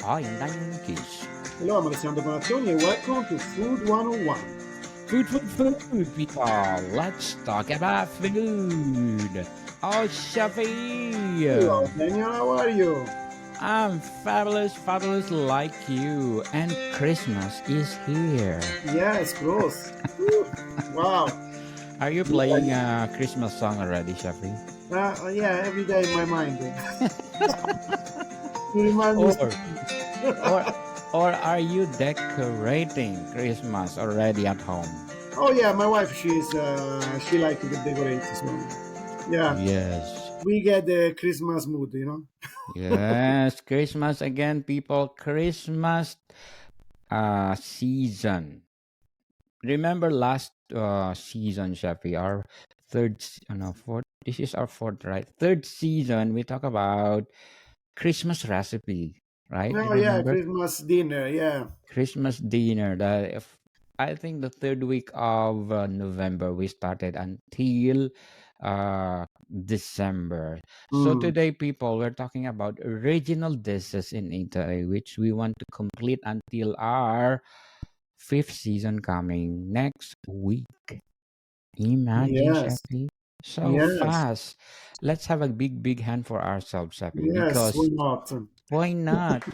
fine dining kids. Hello, I'm Alessandro Panattoni and welcome to Food 101. Food, people. Let's talk about food. Oh, Shafi. Hello, Daniel, how are you? I'm fabulous like you. And Christmas is here. Yes, close. Wow. Are you playing a Christmas song already, Shafi? Yeah, every day in my mind. To remind me. Or, or, or are you decorating Christmas already at home? Oh yeah, my wife, she likes to decorate as well. Yeah, Yes. we get the Christmas mood, Yes, Christmas again, people. Christmas season. Remember last season, Shafi, our no, fourth. This is our fourth, right? Third season. We talk about Christmas recipe, right? You Oh yeah, remember Christmas dinner, yeah. Christmas dinner? That if I think the third week of November we started until December. So Mm. today, people, we're talking about original dishes in Italy, which we want to complete until our fifth season coming next week. Imagine, Yes, Shafi. So yes, fast. Let's have a big hand for ourselves, Shafi, yes, why because not? why not?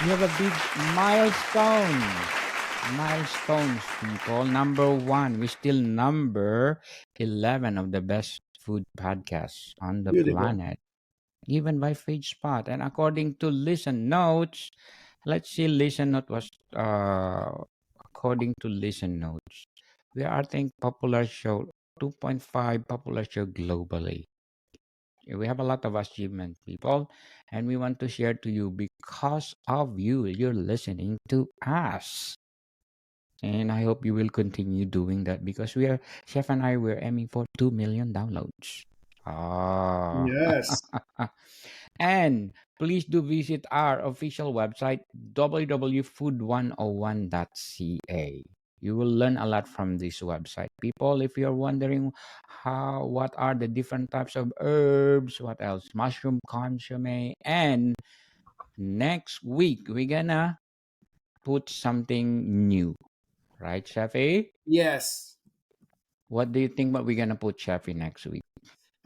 We have a big milestone. Milestones, people. Number one, we still number 11 of the best food podcasts on the Beautiful. planet, even by Page Spot. And according to Listen Notes, let's see, Listen Note was, according to Listen Notes, we are, I think, popular show, 2.5 popular show globally. We have a lot of achievement, people, and we want to share to you because of you. You're listening to us. And I hope you will continue doing that because we are, Chef and I, we're aiming for 2 million downloads. Ah. Yes. And please do visit our official website, www.food101.ca. You will learn a lot from this website. People, if you're wondering what are the different types of herbs, what else? Mushroom consomme. And next week, we're gonna put something new. Right, Shafi? Yes. What do you think what we're gonna put, Shafi, next week?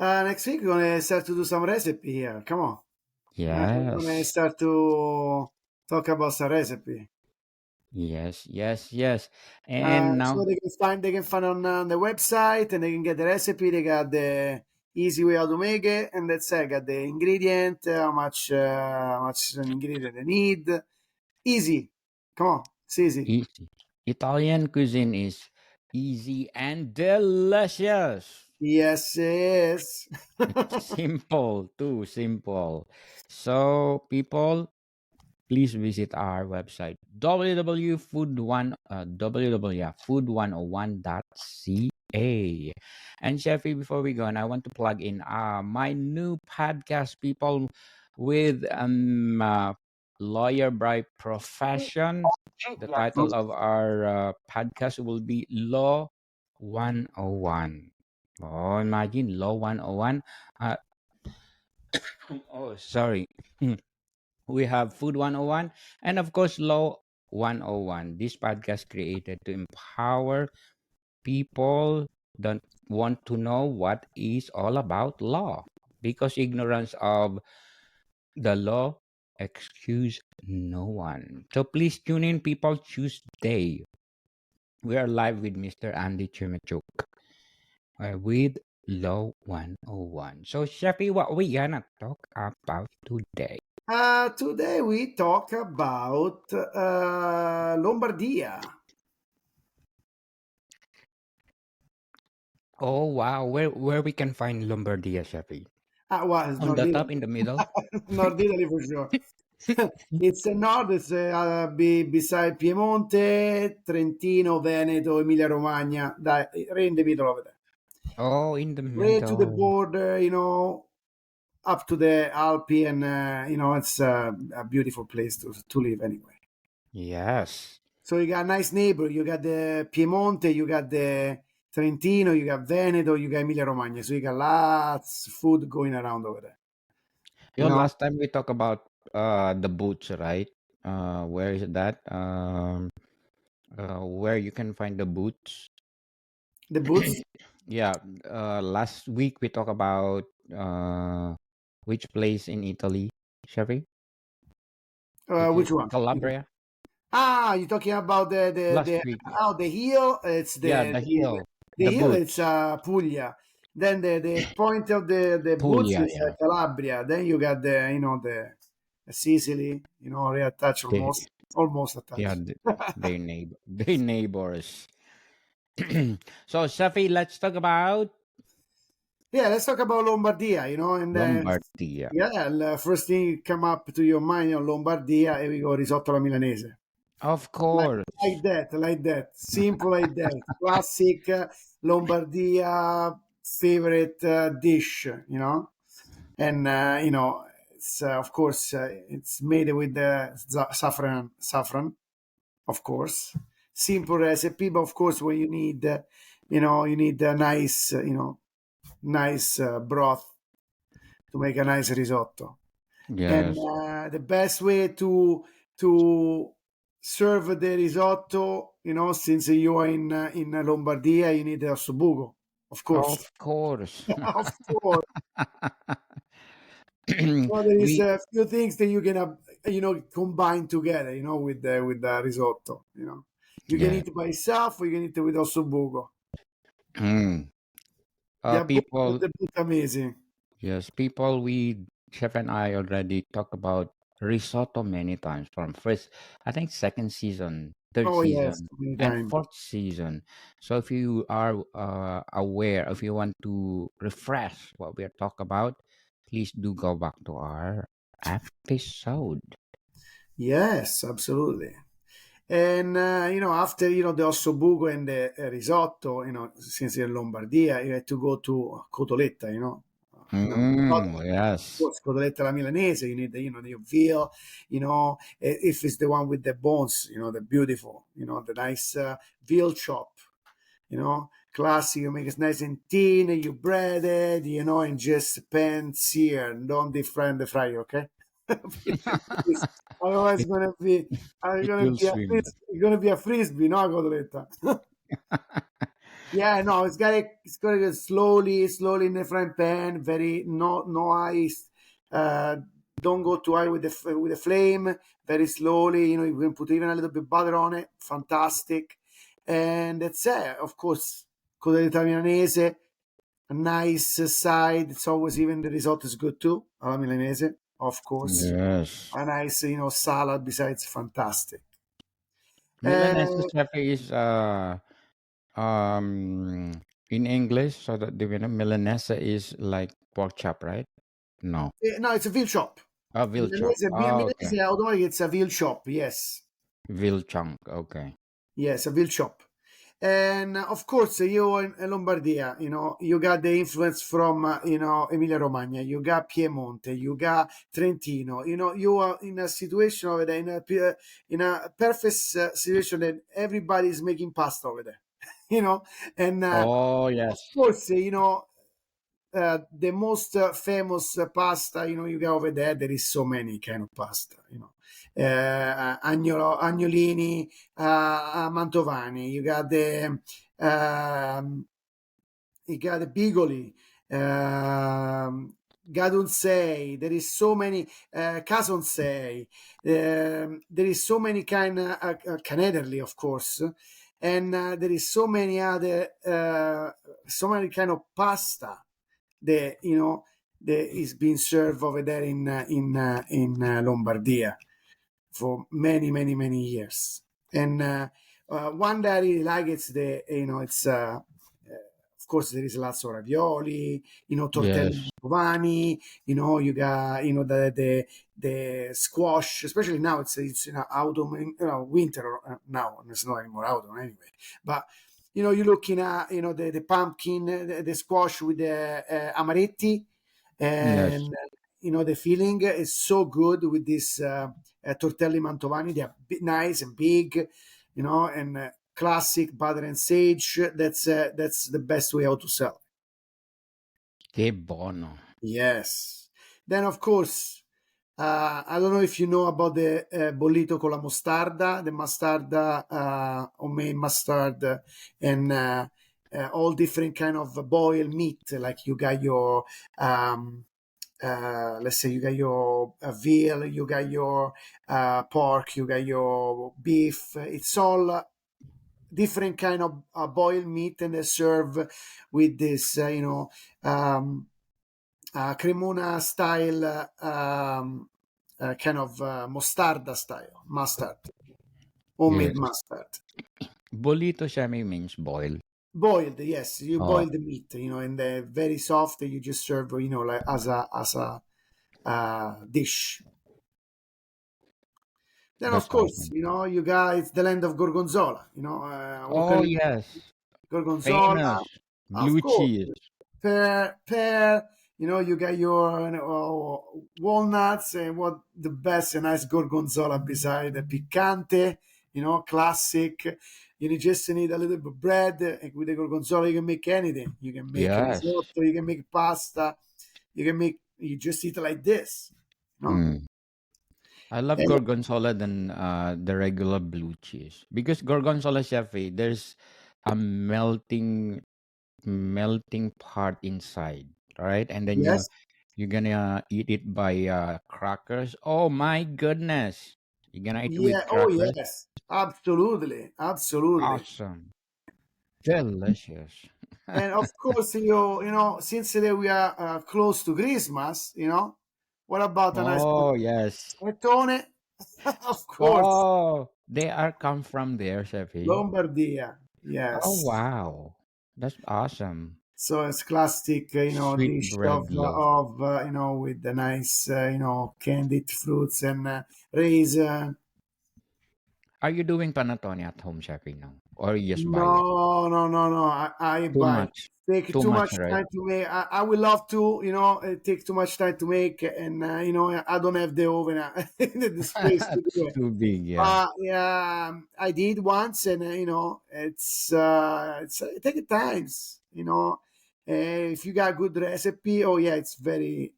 Next week we're gonna start to do some recipe here. Come on. We're gonna Yes. start to talk about some recipe. Yes. And So now, they can find on the website and they can get the recipe. They got the easy way how to make it, and that's it. Got the ingredient, how much an ingredient they need. Easy. Come on, it's easy. easy. Italian cuisine is easy and delicious. Yes, yes. It's simple, too simple. So, people, please visit our website food101.ca. And Chefy, before we go, and I want to plug in my new podcast, people, with lawyer by profession. The title of our podcast will be Law 101. Oh, imagine Law 101. Uh, oh, sorry. We have Food 101 and, of course, Law 101. This podcast created to empower people that want to know what is all about law because ignorance of the law excuse no one. So please tune in, people. Tuesday, we are live with Mr. Andy Chimachuk with Law 101. So, Sheffy, what we gonna talk about today? Today we talk about Lombardia. Oh wow, where we can find Lombardia, Sheffy? Well, it's On North the Italy. top, in the middle. North Italy for sure. It's a north. It's beside Piemonte, Trentino, Veneto, Emilia Romagna. Right in the middle of it. Oh, in the Right to the middle. border, up to the alpine. It's a beautiful place to live anyway. Yes. So you got a nice neighbor. You got the Piemonte, you got the Trentino, you got Veneto, you got Emilia Romagna. So you got lots of food going around over there. You know, last time we talked about the boots, right? Where is that? Where you can find the boots? The boots. Yeah. Last week we talked about uh, which place in Italy, Chevy? Is it Which one? Calabria? Ah, you're talking about Last the week. oh, the heel. It's Yeah, the heel, the the heel. It's boots. Puglia. Then the point of the boots Puglia, is yeah. Calabria. Then you got the Sicily. They attach They, almost yeah, attached. they neighbor, they neighbors. So, Shafi, let's talk about Yeah, let's talk about Lombardia. And Lombardia. yeah, the first thing come up to your mind on Lombardia, and we go risotto alla Milanese. Of Like, course. like that, simple like that, classic Lombardia favorite dish. And it's of course it's made with the saffron, of course. Simple recipe, but of course when you need a nice, nice broth to make a nice risotto. And Yes. the best way to serve the risotto, since you are in Lombardia, you need the Ossobuco, of course. Of course. Of course. There is we a few things that you can combine together, with the risotto. You can yeah. eat it by itself, or you can eat it with Ossobuco. Mm. People, They're both amazing. yes, people, we chef and I already talked about risotto many times from first, I think second season, third Oh yes, season, many and times. fourth season. So if you are aware, if you want to refresh what we are talking about, please do go back to our episode. Yes, absolutely. And after the ossobuco and the risotto, since you're in Lombardia, you had to go to Cotoletta. Of Yes. course, Cotoletta alla Milanese. You need the veal. If it's the one with the bones, the beautiful, the nice veal chop. Classic. You make it nice and thin. You bread it, and just pan sear. Don't deep fry in the fryer, okay? Please. Otherwise, it, it's it gonna will be a swim. it's gonna be a frisbee, no, Cotoletta. Yeah, no, it's gotta go slowly in the frying pan. Very no ice. Uh, don't go too high with the flame. Very slowly. You can put even a little bit butter on it. Fantastic, and that's it. Of course, cotoletta milanese, a nice side. It's always even the risotto is good too. Alla milanese, of course. Yes. A nice salad besides fantastic. Milanese Uh, chef is um in English, so that Milanese is like pork chop, right? No. no, it's a veal chop. Veal chop. Oh, okay. Milanese automatic, it's a veal chop. Yes, Veal chunk. Okay. yes, a veal chop. And of course, you in Lombardia, you got the influence from Emilia Romagna, you got Piemonte, you got Trentino. You are in a situation over there, in a perfect situation that everybody is making pasta over there. And Oh, of yes. course, the most famous pasta, you get over there. There is so many kind of pasta, agnolini, mantovani. You got the bigoli, gadunsei. There is so many casonsei. There is so many kind canederli, of course, and there is so many kind of pasta that is being served over there in Lombardia for many many many years. And one that I really like, it's the it's of course there is lots of ravioli, tortelli Yes. giovanni, you got the squash, especially now it's autumn, winter, now it's not anymore autumn anyway, but you're looking at the pumpkin, the squash with the amaretti, Yes. and the feeling is so good with this tortelli mantovani. They are nice and big, and classic butter and sage. That's the best way how to sell. Che buono. Yes. Then of course, I don't know if you know about the bollito con la mostarda, the mostarda, homemade mustard, and all different kind of boiled meat. Like you got your, um, let's say you got your veal, you got your pork, you got your beef. It's all different kind of boiled meat, and they serve with this, Cremona style, kind of mostarda style, mustard, homemade Yes. mustard. Bolito shami means boil. Boiled, yes, you Oh, boil the meat, and they're very soft. You just serve, like as a dish. Then, of that's course, awesome. you got it's the land of Gorgonzola. What can Oh, you yes. Gorgonzola, Famous. of Blue course. cheese. Pear, you got your walnuts, and what the best, a nice gorgonzola beside the picante, classic. You just need a little bit of bread, and with the gorgonzola you can make anything. You can make a Yes. risotto, you can make pasta, you just eat it like this, you know. Mm. I love And gorgonzola than the regular blue cheese because gorgonzola chefy, there's a melting part inside, right? And then yes, you're gonna eat it by crackers. Oh my goodness! You're gonna eat yeah, with oh crackers. yes, absolutely, absolutely. Awesome, delicious. And of course, since today we are close to Christmas, what about a nice Oh yes. panettone? Of course, Oh, they are come from there, Chefy. Lombardia. Oh Yes. wow, that's awesome. So it's classic, Sweet dish bread loaf. with the nice, candied fruits and raisin. Are you doing panettone at home, Chefy, now, or you just buy it? No, no, no, no. I Too buy. much. Take Too too much, much right? time to make. I would love to, take too much time to make, and I don't have the oven, the space to do It's it. too big, yeah. Yeah, I did once, and it takes times. If you got good recipe, oh yeah, it's amazing.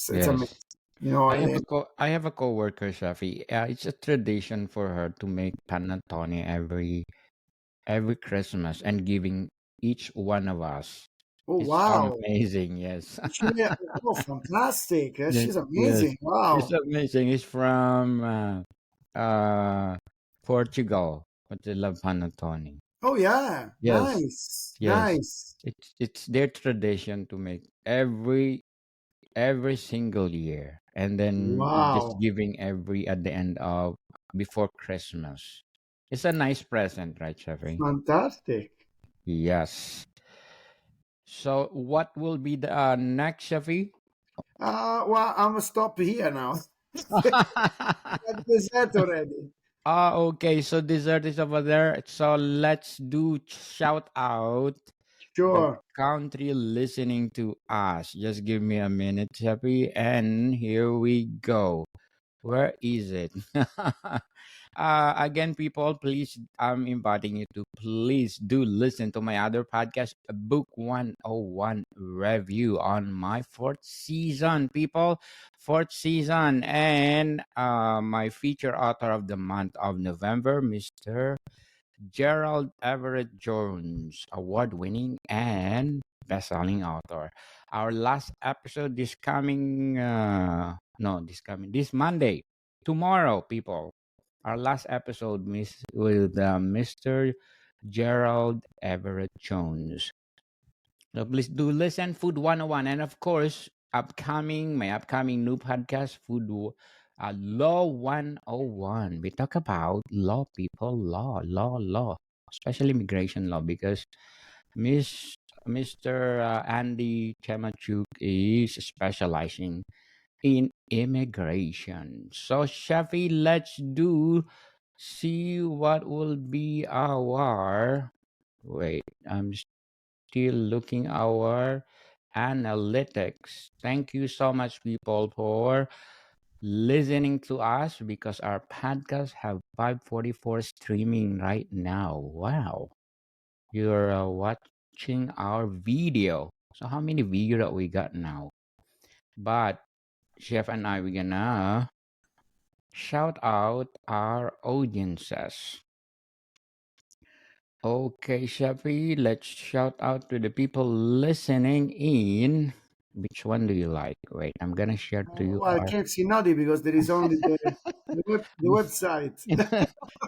Yes. You know, eh, I have a coworker, Shafi. It's a tradition for her to make panettone every Christmas and giving each one of us. oh It's wow, amazing, yes. she, oh fantastic, Yes, she's yes. amazing. It's Wow. amazing. It's from Portugal, but they love panettone. Oh yeah, Yes, nice, yes. nice. It's their tradition to make every single year, and then just Wow, giving every at the end of before Christmas. It's a nice present, right, Jeffrey? fantastic. Yes. So what will be the next, Jeffrey? Well, I'm gonna stop here now. Got dessert already. Okay. So dessert is over there. So let's do shout out the Sure. country listening to us. Just give me a minute, Jeffrey, and here we go. Where is it? Again, people, please, I'm inviting you to please do listen to my other podcast, Book 101 Review on my fourth season, people. Fourth season. And my feature author of the month of November, Mr. Gerald Everett Jones, award winning and best selling author. Our last episode this coming, no, this Monday, tomorrow, people. Our last episode with Mr. Gerald Everett Jones. So please do listen, Food 101. And of course, my upcoming new podcast, Law 101. We talk about law, people, law, especially immigration law, because Miss Mr. Andy Chemachuk is specializing in immigration. So, Shafi, let's see what will be our. Wait, I'm still looking our analytics. Thank you so much, people, for listening to us because our podcast have 544 streaming right now. Wow, you're watching our video. So how many video that we got now? But Chef and I, we're gonna shout out our audiences. Okay, Shafi, let's shout out to the people listening in. Which one do you like? Wait, I'm gonna share to you Well, I our. can't see Nodi because there is only the website.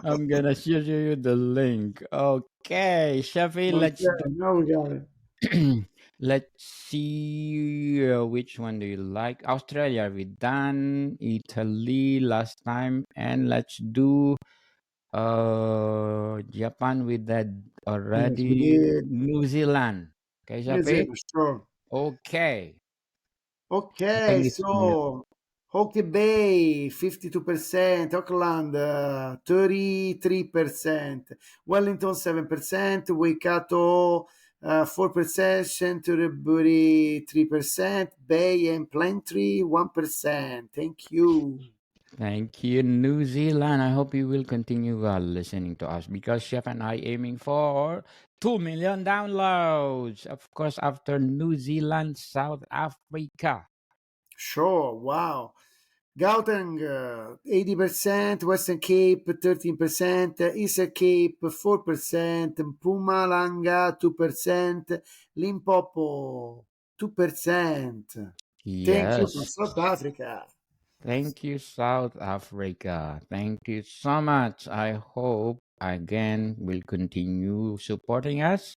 I'm gonna share you the link. Okay, Shafi, let's Okay, now we got it. let's see which one do you like. Australia, we done. Italy last time, and let's do Japan with that Yes, we already. did. New Zealand. Okay, New Shafi. Zealand, sure. Okay. Okay, Thank you so much. so Hockey Bay 52%, Auckland 33%, Wellington 7%, Waikato 4%, Canterbury 3%, Bay and Plantry 1%. Thank you. Thank you, New Zealand. I hope you will continue listening to us because Chef and I aiming for 2 million downloads. Of course, after New Zealand, South Africa. Sure, wow. Gauteng 80%, Western Cape 13%, Eastern Cape 4%, Mpumalanga 2%, Limpopo 2%. Thank you from Yes. South Africa. Thank you, South Africa. Thank you so much. I hope again will continue supporting us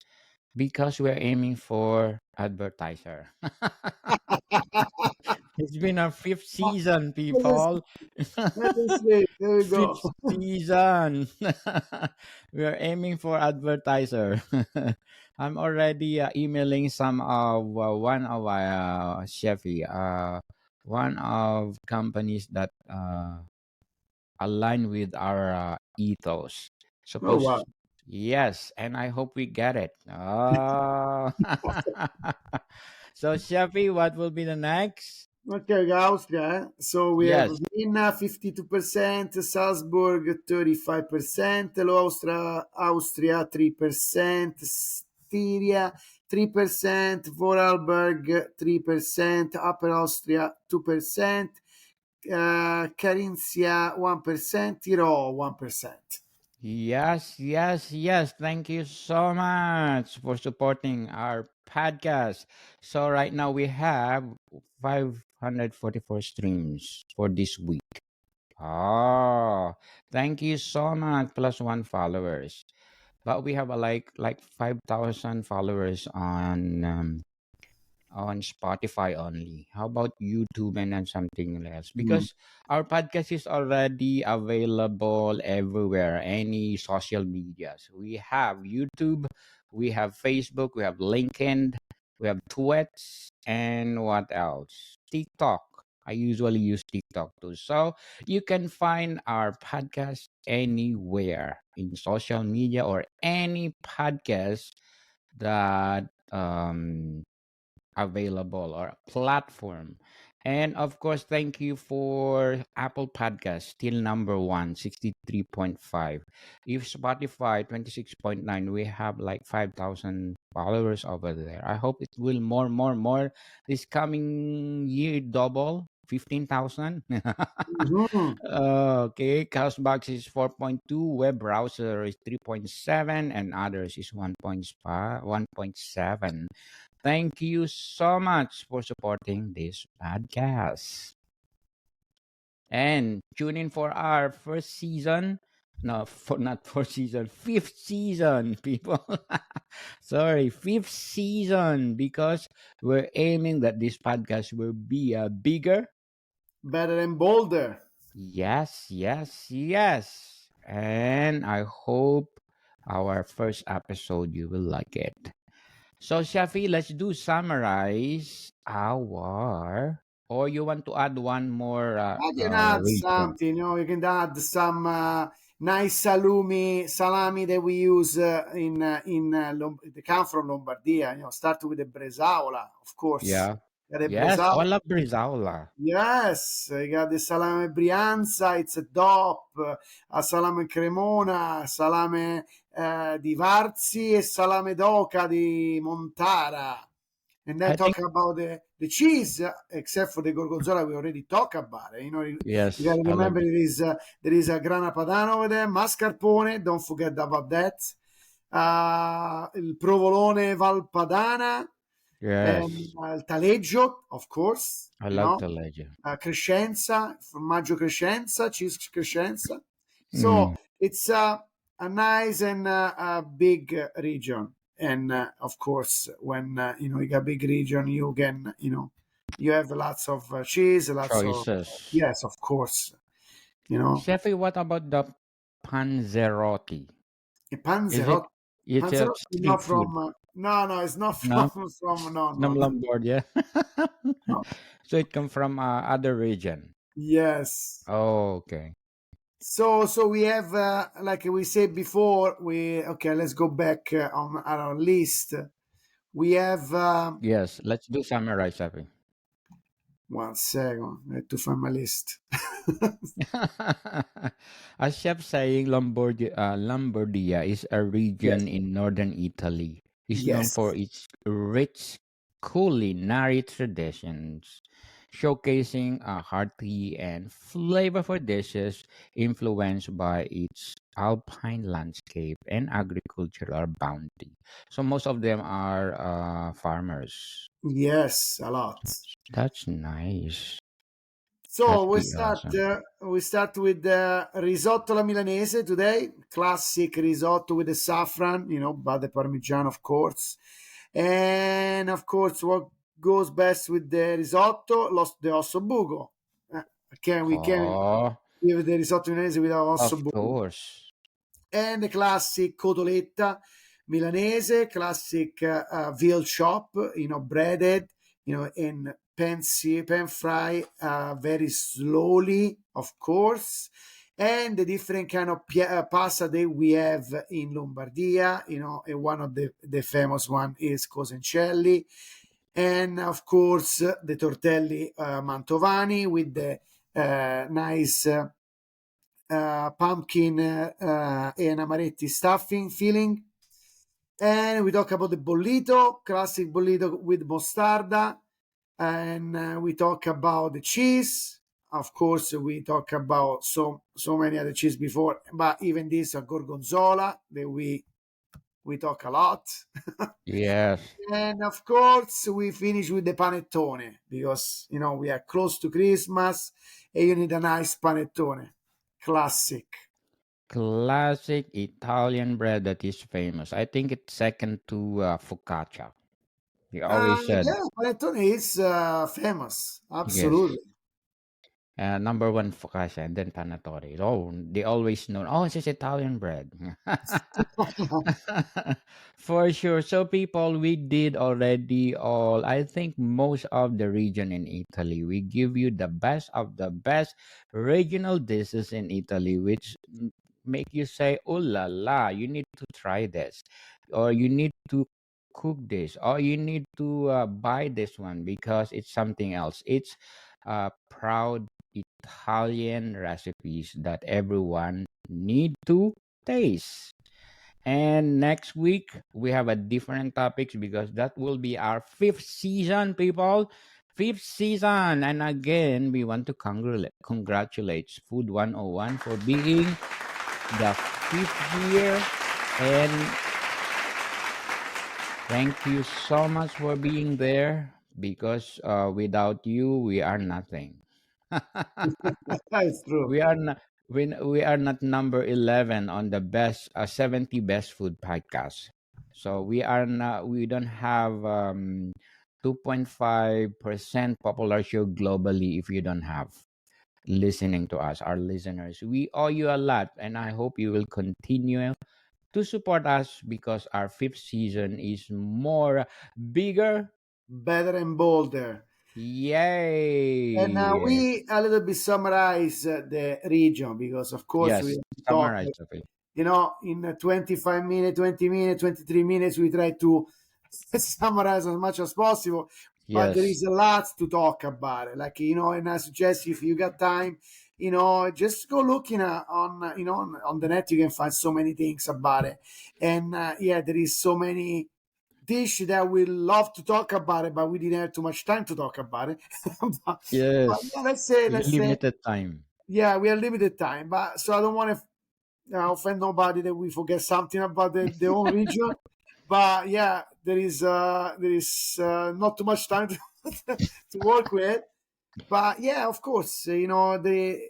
because we're aiming for advertiser. It's been our fifth season, Let us, people. let us see. There we go. Fifth season. We are aiming for advertiser. I'm already emailing some of one of our chefy, one of companies that align with our ethos. Oh, wow. Suppose yes, and I hope we get it. Oh. So Chefy, what will be the next? Okay, Austria. So we have Yes. Vienna 52%, Salzburg 35%, Austria 3%, Styria 3%, Vorarlberg 3%, Upper Austria 2%, Carinthia 1%, Tyrol 1%. Yes, yes, yes. Thank you so much for supporting our podcast. So right now we have 544 streams for this week. Oh, thank you so much. Plus one followers. But we have like 5,000 followers on Spotify only. How about YouTube and then something else? Mm. Because our podcast is already available everywhere, any social medias. We have YouTube, we have Facebook, we have LinkedIn, we have Twitch, and what else? TikTok. I usually use TikTok too. So you can find our podcast anywhere in social media or any podcast that available or platform. And of course, thank you for Apple Podcast, still number one, 63.5. If Spotify, 26.9, we have like 5,000 followers over there. I hope it will more. This coming year, double, 15,000. Mhm. Okay, Castbox is 4.2, web browser is 3.7, and others is 1.7. Thank you so much for supporting this podcast. And tune in for our first season. No, for not for season, fifth season, people. Sorry, fifth season because we're aiming that this podcast will be bigger. Better and bolder. Yes, yes, yes. And I hope our first episode you will like it. So, Shafi, let's do summarize our. Or you want to add one more I can add region? something, you can add some nice salami that we use they come from Lombardia, start with the bresaola, of course. Yeah. Got the Yes. bresaola. All of Brizaula. Yes, you got the salame Brianza, it's a DOP, a salame Cremona, salame di Varzi e salame d'Oca di Montara. And then I think talking about the The cheese, except for the Gorgonzola we already talked about it. You Yes, gotta I love remember it. there is a grana padano over there, mascarpone, don't forget about that. Il provolone Valpadana, and Yes, il Taleggio, of course, I love Taleggio. Crescenza, formaggio Crescenza, cheese Crescenza. So Mm. it's a nice and a big region. And of course, when you got a big region, you can you have lots of cheese, lots of Choices. yes, of course, you know. Chefy, what about the panzerotti? E Is it? Panzerotto, It's a Panzerotto is street not food. from no, it's not No, from no, no no, Lombardia. no. So it come from other region. Yes. Oh, okay. So we have like we said before, we okay, let's go back on our list. We have Yes, let's do summarize, Chefy. one second, I have to find my list. As chef saying, Lombardia is a Yes. region in northern Italy. It's known for Yes. its rich culinary traditions, showcasing a hearty and flavorful dishes influenced by its alpine landscape and agricultural bounty. So most of them are farmers. Yes, a lot. That's nice. So That's be awesome. we start with the risotto alla Milanese today. Classic risotto with the saffron, butter parmigiano, of course. And of course, what goes best with the risotto? The ossobuco. We can Oh, give the risotto Milanese without of ossobuco. course. And the classic cotoletta Milanese, classic veal chop, breaded, in pan fry very slowly, of course. And the different kind of pasta that we have in Lombardia, and one of the famous one is cosencelli. And of course, the tortelli mantovani with the nice pumpkin and amaretti stuffing filling. And we talk about the bollito, classic bollito with mostarda. And we talk about the cheese. Of course, we talk about so many other cheese before, but even this gorgonzola that we talk a lot. Yes. And of course, we finish with the panettone because we are close to Christmas and you need a nice panettone. Classic. Classic Italian bread that is famous. I think it's second to focaccia. He always said, Yeah, Panettone is famous. yes. Absolutely. Number one focaccia and then panettone. Oh, they always know. Oh, it's just Italian bread. For sure. So, people, we did already all, I think, most of the region in Italy. We give you the best of the best regional dishes in Italy, which make you say, oh la la, you need to try this, or you need to cook this, or you need to buy this one because it's something else. It's proud Italian recipes that everyone need to taste. And next week we have a different topics because that will be our fifth season, people. Fifth season. And again, we want to congratulate Food 101 for being the fifth year. And thank you so much for being there because without you, we are nothing. It's true. we are not we are not number 11 on the best 70 best food podcast. So we don't have 2.5% popular show globally if you don't have listening to us, our listeners. We owe you a lot, and I hope you will continue to support us because our fifth season is more bigger. Better and bolder. And Yay. we a little bit summarize the region because, of course, Yes, we talk, summarize of it. in 25 minutes, 20 minutes, 23 minutes. We try to summarize as much as possible, but there Yes. is a lot to talk about it. Like, and I suggest if you got time, just go looking on the net. You can find so many things about it. And yeah, there is so many dish that we love to talk about it, but we didn't have too much time to talk about it. But yeah, Yes. We let's say, limited time. yeah, we are limited time, but so I don't want to offend nobody that we forget something about the own region. But yeah, there is not too much time to, to work with. But yeah, of course, Italy.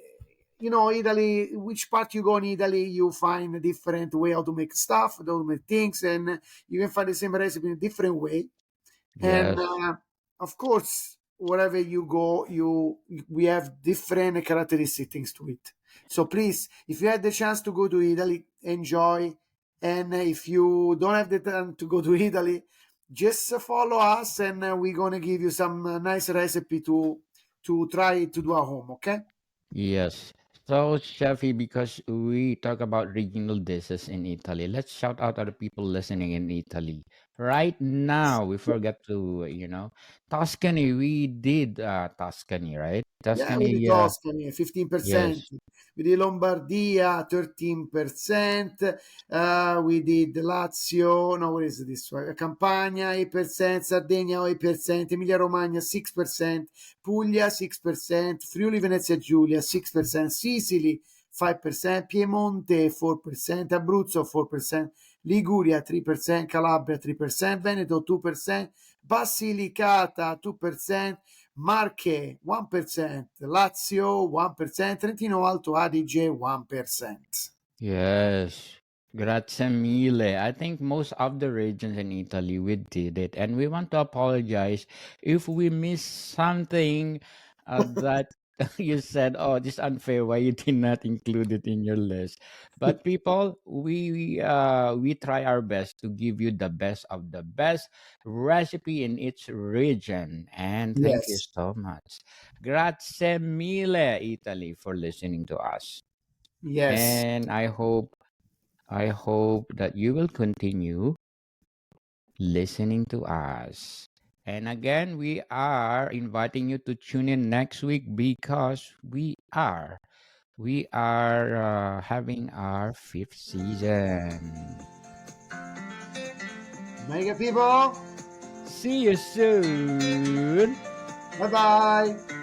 Which part you go in Italy, you find a different way how to make stuff, how to make things, and you can find the same recipe in a different way. And Yes. of course, wherever you go, you we have different characteristic things to it. So please, if you had the chance to go to Italy, enjoy. And if you don't have the time to go to Italy, just follow us, and we're gonna give you some nice recipe to try to do at home. Okay? Yes. So, Chefy, because we talk about regional dishes in Italy, let's shout out other people listening in Italy. Right now, we forgot to, Tuscany. We did Tuscany, right? Yeah, with the Tuscany, Tuscany, 15%. yes, With the Lombardia, 13%. We did Lazio, no, what is this one? Campania, 8%. Sardinia, 8%. Emilia Romagna, 6%. Puglia, 6%. Friuli Venezia Giulia, 6%. Sicily, 5%. Piemonte, 4%. Abruzzo, 4%. Liguria, 3%. Calabria, 3%. Veneto, 2%. Basilicata, 2%. Marche 1%, Lazio 1%, Trentino Alto Adige 1%. yes. Grazie mille. I think most of the regions in Italy we did it, and we want to apologize if we missed something that you said. Oh, this unfair. Why you did not include it in your list? But people, we try our best to give you the best of the best recipe in each region. And thank you Yes, so much. Grazie mille, Italy, for listening to us. yes. And I hope that you will continue listening to us. And again, we are inviting you to tune in next week because we are having our fifth season. Mega people, See you soon. bye bye.